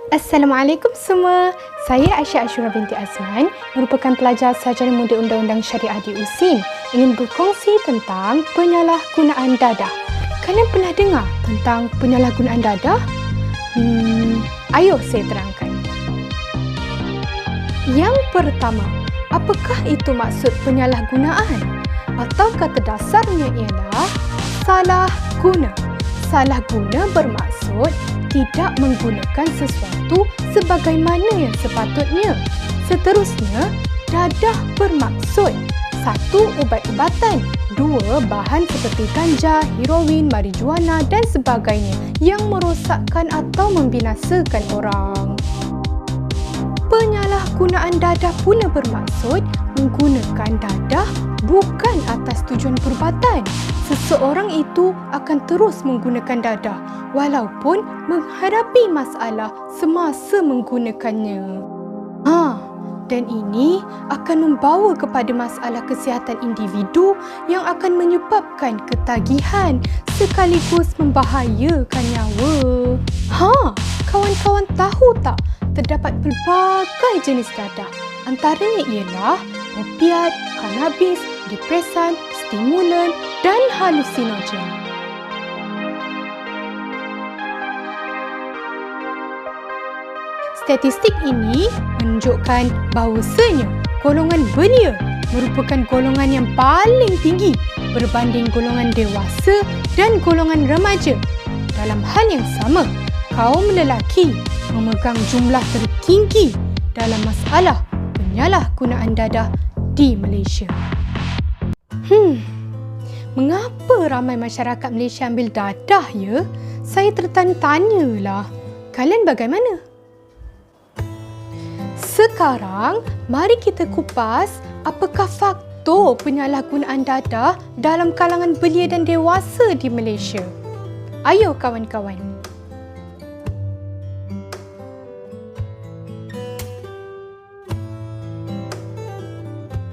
Assalamualaikum semua. Saya Aisyah Ashura binti Azman, merupakan pelajar sarjana muda Undang-Undang Syariah di USIN. Ingin berkongsi tentang penyalahgunaan dadah. Kalian pernah dengar tentang penyalahgunaan dadah? Ayo saya terangkan. Yang pertama, apakah itu maksud penyalahgunaan? Atau kata dasarnya ialah salah guna. Salah guna bermaksud tidak menggunakan sesuatu sebagaimana yang sepatutnya. Seterusnya, dadah bermaksud 1. Ubat-ubatan, 2. Bahan seperti ganja, heroin, marijuana dan sebagainya yang merosakkan atau membinasakan orang. Penyalahgunaan dadah pula bermaksud menggunakan dadah bukan atas tujuan perubatan. Seseorang itu akan terus menggunakan dadah walaupun menghadapi masalah semasa menggunakannya. Dan ini akan membawa kepada masalah kesihatan individu yang akan menyebabkan ketagihan sekaligus membahayakan nyawa. Kawan-kawan tahu tak? Terdapat pelbagai jenis dadah. Antaranya ialah opiat, kanabis, depresan, stimulan dan halusinogen. Statistik ini menunjukkan bahawasanya golongan belia merupakan golongan yang paling tinggi berbanding golongan dewasa dan golongan remaja. Dalam hal yang sama, kaum lelaki memegang jumlah tertinggi dalam masalah penyalahgunaan dadah di Malaysia. Mengapa ramai masyarakat Malaysia ambil dadah ya? Saya tertanya-tanyalah. Kalian bagaimana? Sekarang, mari kita kupas apakah faktor penyalahgunaan dadah dalam kalangan belia dan dewasa di Malaysia. Ayo kawan-kawan.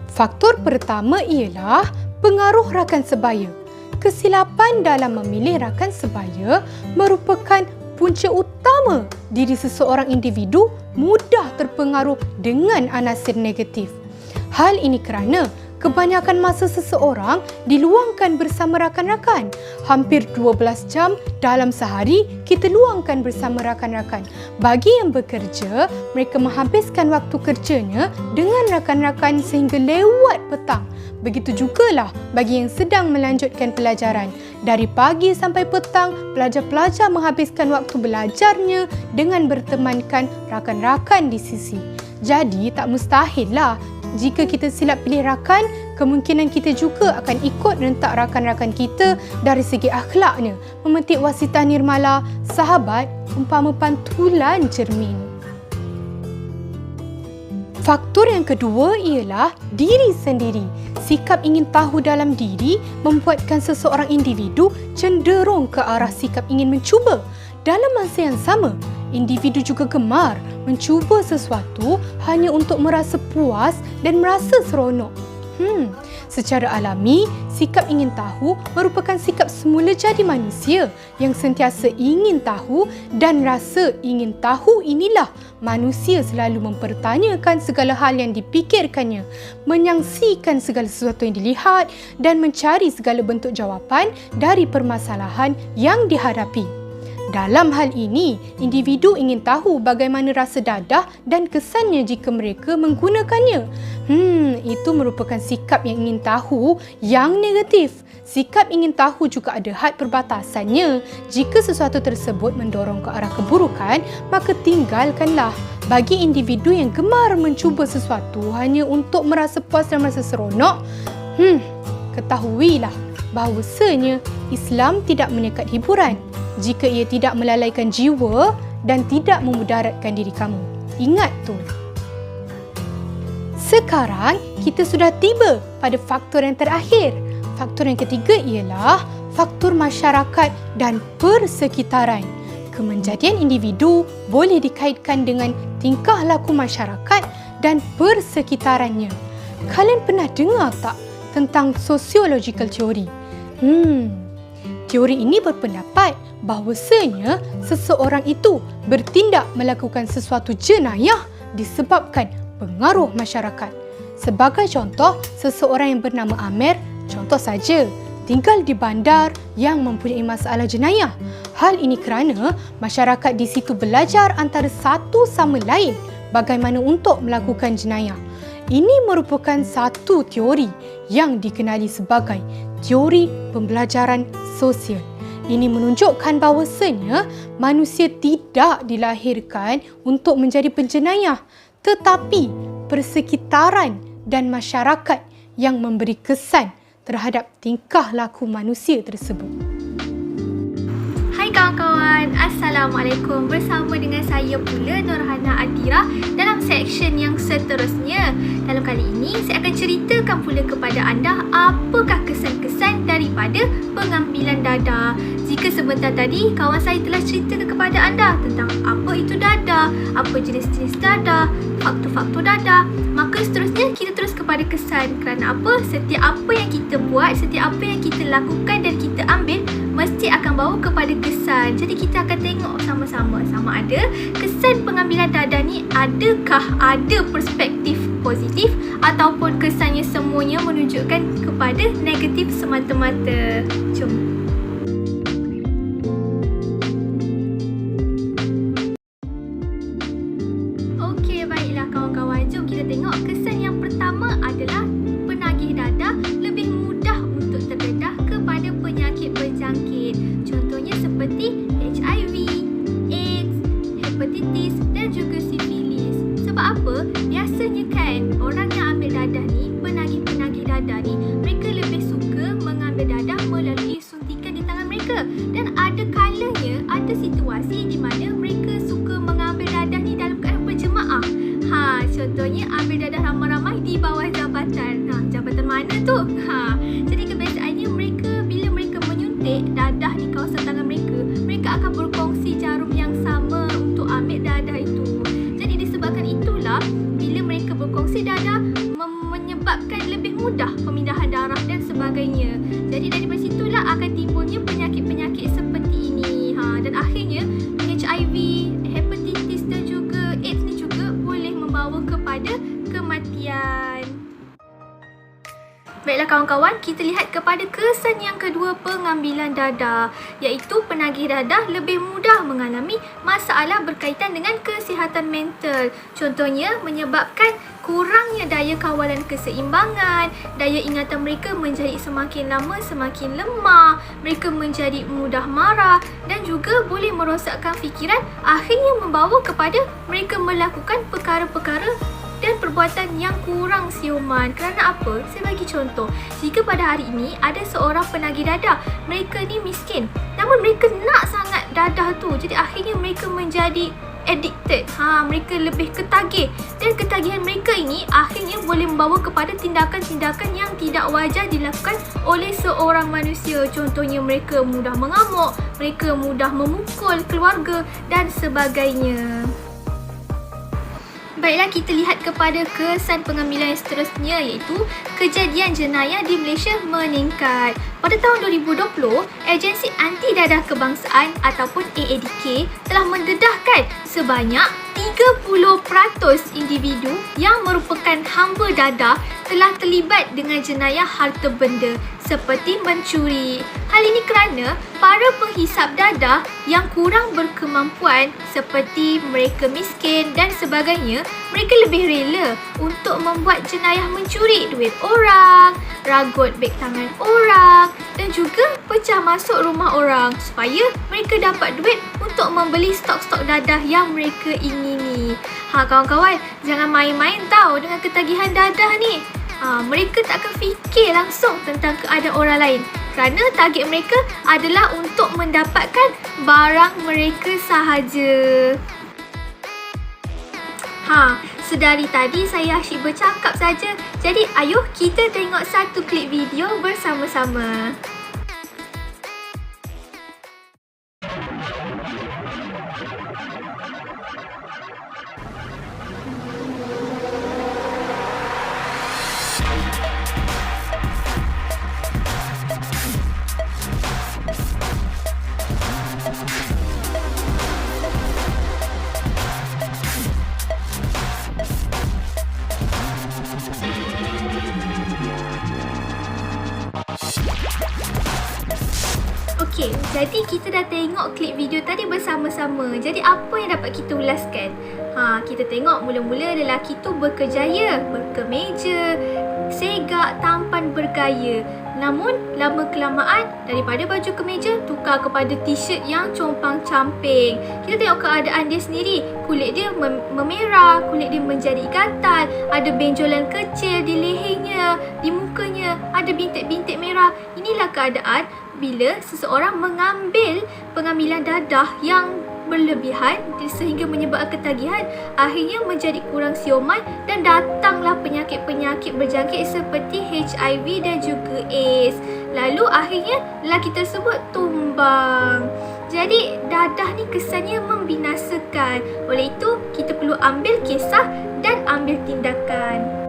Faktor pertama ialah pengaruh rakan sebaya. Kesilapan dalam memilih rakan sebaya merupakan punca utama diri seseorang individu mudah terpengaruh dengan anasir negatif. Hal ini kerana kebanyakan masa seseorang diluangkan bersama rakan-rakan. Hampir 12 jam dalam sehari kita luangkan bersama rakan-rakan. Bagi yang bekerja, mereka menghabiskan waktu kerjanya dengan rakan-rakan sehingga lewat petang. Begitu jugalah bagi yang sedang melanjutkan pelajaran. Dari pagi sampai petang, pelajar-pelajar menghabiskan waktu belajarnya dengan bertemankan rakan-rakan di sisi. Jadi tak mustahillah jika kita silap pilih rakan, kemungkinan kita juga akan ikut rentak rakan-rakan kita dari segi akhlaknya. Memetik wasitah nirmala, sahabat umpama pantulan cermin. Faktor yang kedua ialah diri sendiri. Sikap ingin tahu dalam diri membuatkan seseorang individu cenderung ke arah sikap ingin mencuba. Dalam masa yang sama, individu juga gemar mencuba sesuatu hanya untuk merasa puas dan merasa seronok. Secara alami, sikap ingin tahu merupakan sikap semula jadi manusia yang sentiasa ingin tahu, dan rasa ingin tahu inilah manusia selalu mempertanyakan segala hal yang dipikirkannya, menyangsikan segala sesuatu yang dilihat dan mencari segala bentuk jawapan dari permasalahan yang dihadapi. Dalam hal ini, individu ingin tahu bagaimana rasa dadah dan kesannya jika mereka menggunakannya. Itu merupakan sikap yang ingin tahu yang negatif. Sikap ingin tahu juga ada had perbatasannya. Jika sesuatu tersebut mendorong ke arah keburukan, maka tinggalkanlah. Bagi individu yang gemar mencuba sesuatu hanya untuk merasa puas dan merasa seronok, ketahuilah bahawasanya Islam tidak menyekat hiburan jika ia tidak melalaikan jiwa dan tidak memudaratkan diri kamu. Ingat tu. Sekarang kita sudah tiba pada faktor yang terakhir. Faktor yang ketiga ialah faktor masyarakat dan persekitaran. Kemenjadian individu boleh dikaitkan dengan tingkah laku masyarakat dan persekitarannya. Kalian pernah dengar tak tentang sociological theory? Teori ini berpendapat bahawasanya seseorang itu bertindak melakukan sesuatu jenayah disebabkan pengaruh masyarakat. Sebagai contoh, seseorang yang bernama Amir, contoh saja, tinggal di bandar yang mempunyai masalah jenayah. Hal ini kerana masyarakat di situ belajar antara satu sama lain bagaimana untuk melakukan jenayah. Ini merupakan satu teori yang dikenali sebagai teori pembelajaran sosial. Ini menunjukkan bahawasanya manusia tidak dilahirkan untuk menjadi penjenayah, tetapi persekitaran dan masyarakat yang memberi kesan terhadap tingkah laku manusia tersebut. Hai kawan-kawan, Assalamualaikum. Bersama dengan saya pula Nurhana Atira dalam seksyen yang seterusnya. Dalam kali ini saya akan ceritakan pula kepada anda apakah kesan-kesan daripada pengambilan darah. Jika sebentar tadi kawan saya telah ceritakan kepada anda tentang apa itu darah, apa jenis-jenis darah, faktor-faktor darah, maka seterusnya kita terus kepada kesan. Kerana apa? Setiap apa yang kita buat, setiap apa yang kita lakukan dan kita ambil mesti akan bawa kepada kesan. Jadi kita akan tengok sama-sama sama ada kesan pengambilan darah ni adakah ada perspektif positif ataupun kesannya semuanya menunjukkan kepada negatif semata-mata. Jom. Okey, baiklah kawan-kawan. Jom kita tengok kesan yang pertama adalah penagih dadah lebih mudah untuk terdedah kepada penyakit berjangkit. Contohnya seperti HIV, AIDS, hepatitis dan juga sifilis. Sebab apa? Biasanya kan orang yang ambil dadah ni, penagih-penagih dadah ni, mereka lebih suka mengambil dadah melalui suntikan di tangan mereka. Dan ada kalanya, ada situasi di mana mereka suka mengambil dadah ni dalam keadaan berjemaah. Contohnya ambil dadah ramai-ramai di bawah jabatan. Jabatan mana tu? Jadi kebiasaannya mereka bila mereka menyuntik dadah di kawasan tangan mereka, mereka akan berkongsi jarum yang sama untuk ambil dadah itu. Jadi disebabkan itulah bila mereka berkongsi dadah menyebabkan lebih mudah pemindahan darah dan sebagainya. Jadi daripada situlah akan timbulnya penyakit-penyakit seperti ini. Dan akhirnya HIV, hepatitis dan juga AIDS ni juga boleh membawa kepada kematian. Baiklah kawan-kawan, kita lihat kepada kesan yang kedua pengambilan dadah, iaitu penagih dadah lebih mudah mengalami masalah berkaitan dengan kesihatan mental. Contohnya menyebabkan kurangnya daya kawalan keseimbangan, daya ingatan mereka menjadi semakin lama semakin lemah, mereka menjadi mudah marah dan juga boleh merosakkan fikiran, akhirnya membawa kepada mereka melakukan perkara-perkara dan perbuatan yang kurang siuman. Kerana apa? Saya bagi contoh. Jika pada hari ini ada seorang penagih dadah, mereka ni miskin, namun mereka nak sangat dadah tu. Jadi akhirnya mereka menjadi addicted. Mereka lebih ketagih. Dan ketagihan mereka ini akhirnya boleh membawa kepada tindakan-tindakan yang tidak wajar dilakukan oleh seorang manusia. Contohnya mereka mudah mengamuk, mereka mudah memukul keluarga dan sebagainya. Baiklah, kita lihat kepada kesan pengambilan yang seterusnya, iaitu kejadian jenayah di Malaysia meningkat. Pada tahun 2020, Agensi Anti Dadah Kebangsaan ataupun AADK telah mendedahkan sebanyak 30% individu yang merupakan hamba dadah telah terlibat dengan jenayah harta benda seperti mencuri. Hal ini kerana para penghisap dadah yang kurang berkemampuan seperti mereka miskin dan sebagainya, mereka lebih rela untuk membuat jenayah mencuri duit orang, ragut beg tangan orang dan juga pecah masuk rumah orang supaya mereka dapat duit untuk membeli stok-stok dadah yang mereka ingini. Kawan-kawan, jangan main-main tau dengan ketagihan dadah ni. Mereka tak akan fikir langsung tentang keadaan orang lain kerana target mereka adalah untuk mendapatkan barang mereka sahaja. Sedari tadi saya asyik bercakap saja. Jadi ayuh kita tengok satu klip video bersama-sama. Jadi kita dah tengok klip video tadi bersama-sama. Jadi apa yang dapat kita ulaskan? Kita tengok mula-mula lelaki tu berkejaya, berkemeja, segak, tampan, bergaya. Namun lama kelamaan daripada baju kemeja tukar kepada t-shirt yang compang-camping. Kita tengok keadaan dia sendiri. Kulit dia memerah, kulit dia menjadi gatal, ada benjolan kecil di lehernya, di mukanya, ada bintik-bintik merah. Inilah keadaan bila seseorang mengambil pengambilan dadah yang berlebihan sehingga menyebabkan ketagihan, akhirnya menjadi kurang siuman dan datanglah penyakit-penyakit berjangkit seperti HIV dan juga AIDS. Lalu akhirnya lelaki tersebut tumbang. Jadi dadah ni kesannya membinasakan. Oleh itu kita perlu ambil kisah dan ambil tindakan.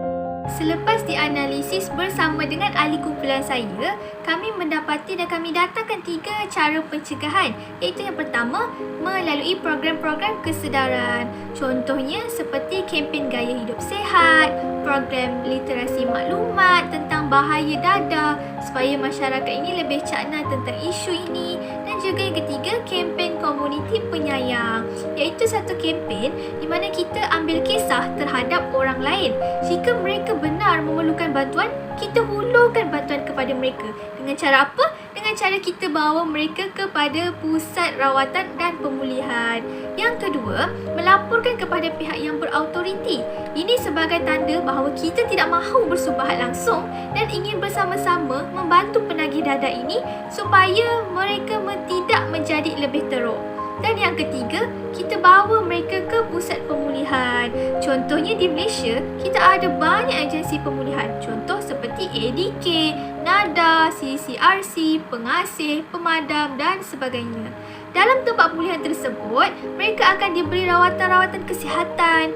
Selepas dianalisis bersama dengan ahli kumpulan saya, kami mendapati dan kami datangkan 3 cara pencegahan, iaitu yang pertama, melalui program-program kesedaran. Contohnya seperti kempen gaya hidup sihat, program literasi maklumat tentang bahaya dadah supaya masyarakat ini lebih cakna tentang isu ini. Dan juga yang ketiga, kempen komuniti penyayang, iaitu satu kempen di mana kita ambil kisah terhadap orang lain. Jika mereka benar memerlukan bantuan, kita hulurkan bantuan kepada mereka. Dengan cara apa? Dengan cara kita bawa mereka kepada pusat rawatan dan pemulihan. Yang kedua, melaporkan kepada pihak yang berautoriti. Ini sebagai tanda bahawa kita tidak mahu bersubahat langsung dan ingin bersama-sama membantu penagih dadah ini supaya mereka tidak menjadi lebih teruk. Dan yang ketiga, kita bawa mereka ke pusat pemulihan. Contohnya di Malaysia, kita ada banyak agensi pemulihan. Contoh seperti ADK, NADA, CCRC, pengasih, pemadam dan sebagainya. Dalam tempat pemulihan tersebut, mereka akan diberi rawatan-rawatan kesihatan,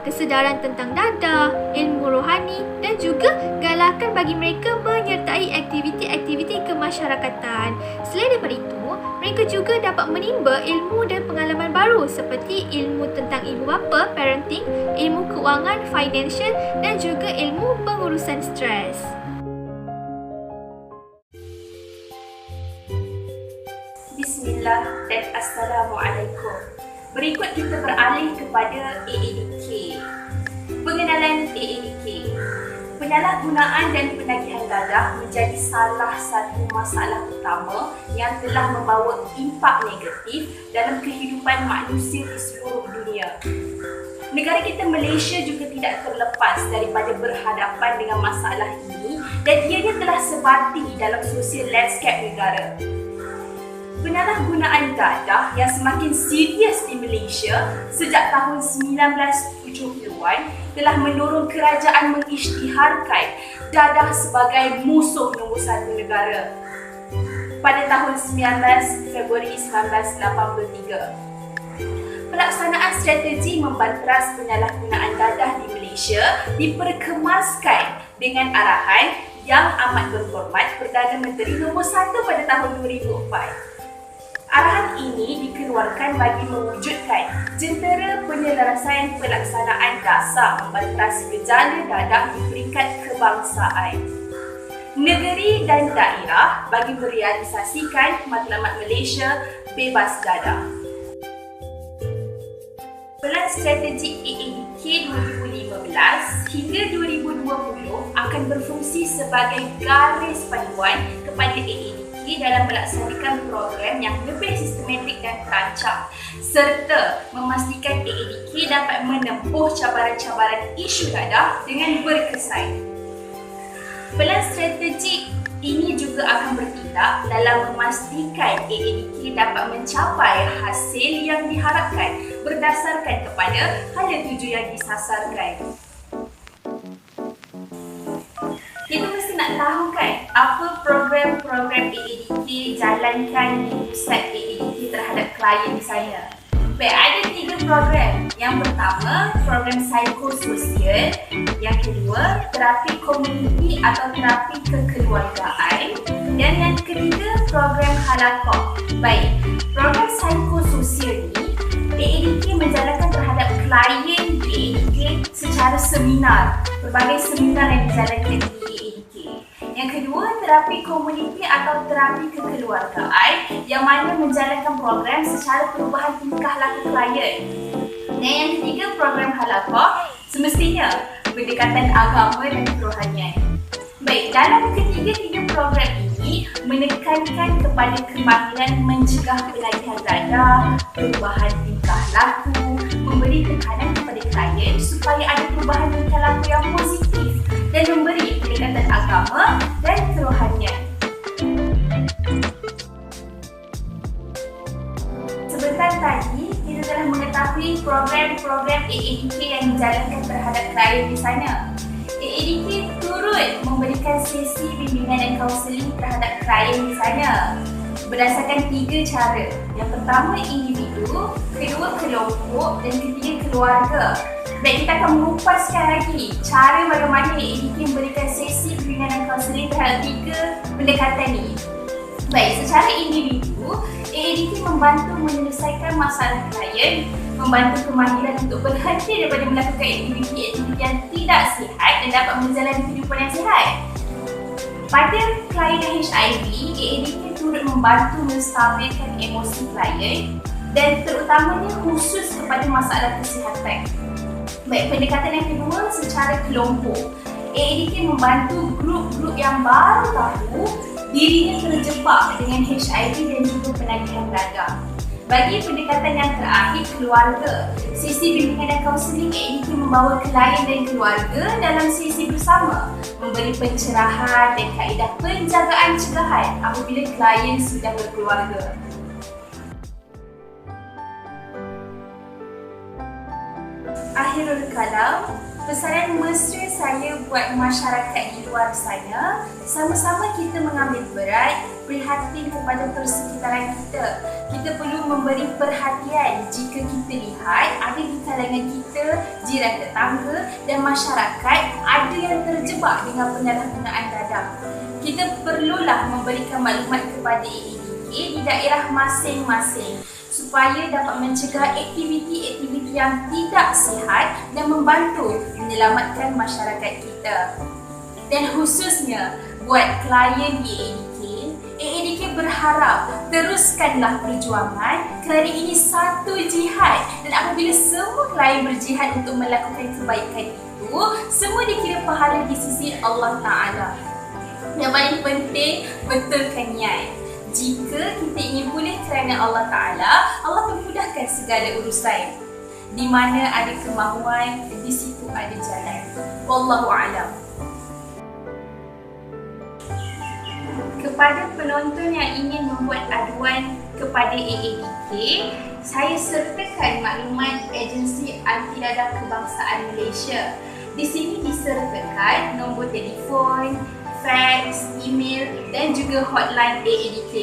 kesedaran tentang dadah, ilmu rohani dan juga galakan bagi mereka menyertai aktiviti-aktiviti kemasyarakatan. Selain daripada itu, mereka juga dapat menimba ilmu dan pengalaman baru seperti ilmu tentang ibu bapa, parenting, ilmu keuangan, financial dan juga ilmu pengurusan stres. Bismillah dan Assalamualaikum. Berikut kita beralih kepada AADK. Pengenalan AADK. Penyalahgunaan dan penagihan dadah menjadi salah satu masalah utama yang telah membawa impak negatif dalam kehidupan manusia di seluruh dunia. Negara kita Malaysia juga tidak terlepas daripada berhadapan dengan masalah ini dan ianya telah sebati dalam sosial landscape negara. Penyalahgunaan dadah yang semakin serius di Malaysia sejak tahun 1970-an telah mendorong kerajaan mengisytiharkan dadah sebagai musuh nombor 1 negara. Pada tahun 19 Februari 1983, pelaksanaan strategi membanteras penyalahgunaan dadah di Malaysia diperkemaskan dengan arahan yang amat berhormat Perdana Menteri nombor 1 pada tahun 2004. Arahan ini dikeluarkan bagi mewujudkan jentera penyelesaian pelaksanaan dasar membanteras gejala dadah di peringkat kebangsaan, negeri dan daerah bagi merealisasikan matlamat Malaysia bebas dadah. Pelan strategi AADK 2015 hingga 2020 akan berfungsi sebagai garis panduan kepada AADK dalam melaksanakan program yang lebih sistematik dan terancang serta memastikan AADK dapat menempuh cabaran-cabaran isu dadah dengan berkesan. Pelan strategik ini juga akan bertindak dalam memastikan AADK dapat mencapai hasil yang diharapkan berdasarkan kepada hala tuju yang disasarkan. Kita mesti nak tahu kan apa program-program AADK jalankan di pusat AADK terhadap klien saya. Baik, ada 3 program. Yang pertama, program psikososial. Yang kedua, terapi komuniti atau terapi kekeluargaan. Dan yang ketiga, program halakoh. Baik, program psikososial ni AADK menjalankan terhadap klien AADK secara seminar. Berbagai seminar yang dijalankan di AADK. Yang kedua, terapi komuniti atau terapi kekeluargaan yang mana menjalankan program secara perubahan tingkah laku klien. Dan yang ketiga, program halaqah semestinya pendekatan agama dan kerohanian. Baik, dalam ketiga-tiga program ini menekankan kepada kemahiran mencegah penagihan dadah, perubahan tingkah laku, memberi tekanan kepada klien supaya ada perubahan tingkah laku yang positif dan memberi pendekatan agama dan kerohanian. Sebentar tadi, kita telah mengetahui program-program AADK yang dijalankan terhadap klien di sana. AADK turut memberikan sesi bimbingan dan kaunseling terhadap klien di sana berdasarkan 3 cara. Yang pertama, individu, kedua, kelompok dan ketiga, keluarga. Baik, kita akan mengupas lagi cara bagaimana AADK memberikan sesi bimbingan dan kaunseling terhadap 3 pendekatan ini. Baik, secara individu, AADK membantu menyelesaikan masalah klien, membantu kemahiran untuk berhenti daripada melakukan aktiviti-aktiviti yang tidak sihat dan dapat menjalani kehidupan yang sihat. Pada klien HIV, AADK turut membantu menstabilkan emosi klien dan terutamanya khusus kepada masalah kesihatan. Baik, pendekatan yang kedua secara kelompok. AADK membantu grup-grup yang baru tahu dirinya terjebak dengan HIV dan juga penagihan dadah. Bagi pendekatan yang terakhir, keluarga. Sesi bimbingan dan kaunseling AADK membawa klien dan keluarga dalam sesi bersama, memberi pencerahan dan kaedah penjagaan cegahan apabila klien sudah berkeluarga. Akhirul kalam, pesanan mesra saya buat masyarakat di luar sana, sama-sama kita mengambil berat, prihatin kepada persekitaran kita. Kita perlu memberi perhatian jika kita lihat ada di kalangan kita, jiran tetangga dan masyarakat ada yang terjebak dengan penyalahgunaan dadah. Kita perlulah memberikan maklumat kepada AADK di daerah masing-masing supaya dapat mencegah aktiviti-aktiviti yang tidak sihat dan membantu menyelamatkan masyarakat kita. Dan khususnya buat klien di AADK berharap teruskanlah perjuangan kerana ini satu jihad, dan apabila semua klien berjihad untuk melakukan kebaikan itu, semua dikira pahala di sisi Allah Ta'ala. Yang paling penting, betulkan niat. Jika kita ingin pulih kerana Allah Ta'ala, Allah memudahkan segala urusan. Di mana ada kemahuan, di situ ada jalan. Wallahu a'lam. Kepada penonton yang ingin membuat aduan kepada AADK, saya sertakan maklumat Agensi Anti Dadah Kebangsaan Malaysia. Di sini disertakan nombor telefon, fax, email dan juga hotline AADK.